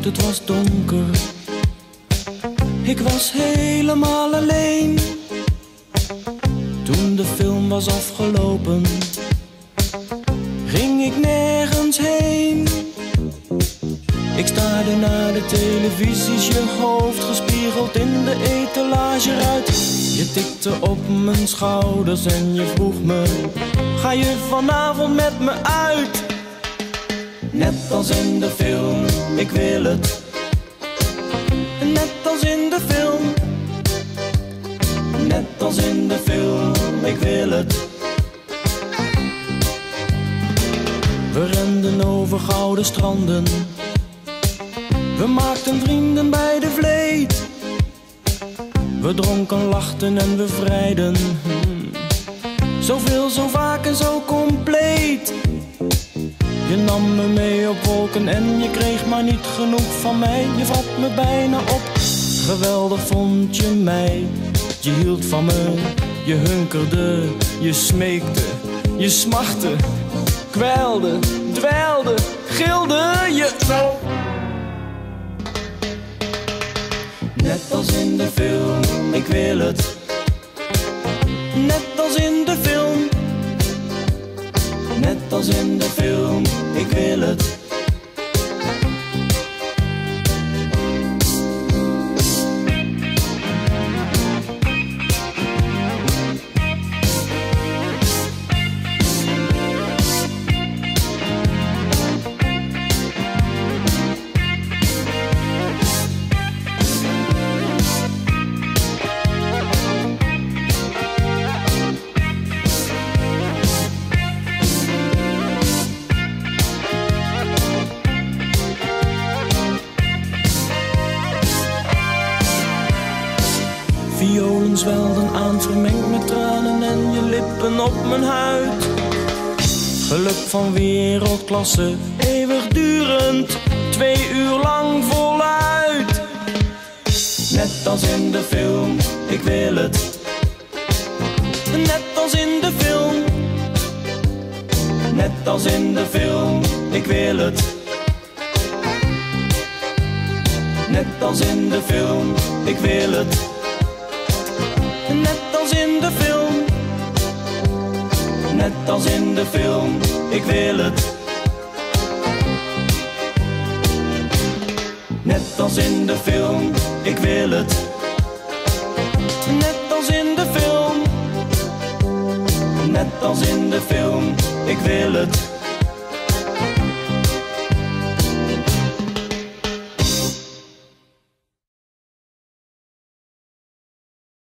het was donker. Ik was helemaal alleen. Toen de film was afgelopen, ging ik nergens heen. Ik staarde naar de televisies, je hoofd gespiegeld in de etalageruit. Je tikte op mijn schouders en je vroeg me: ga je vanavond met me uit? Net als in de film, ik wil het. Net als in de film. Net als in de film, ik wil het. We renden over gouden stranden. We maakten vrienden bij de vleet. We dronken, lachten en we vrijden. Zoveel, zo vaak en zo compleet. Je nam me mee op wolken en je kreeg maar niet genoeg van mij. Je vat me bijna op, geweldig vond je mij. Je hield van me, je hunkerde, je smeekte, je smachtte, kwijlde, dweilde, gilde je. Net als in de film, ik wil het. Net als in de film. Net als in de film, ik wil het. Violen zwelden aan, vermengd met tranen en je lippen op mijn huid. Geluk van wereldklasse, eeuwigdurend, 2 uur lang voluit. Net als in de film, ik wil het. Net als in de film. Net als in de film, ik wil het. Net als in de film, ik wil het. Net als in de film. Net als in de film, ik wil het. Net als in de film, ik wil het. Net als in de film. Net als in de film, ik wil het.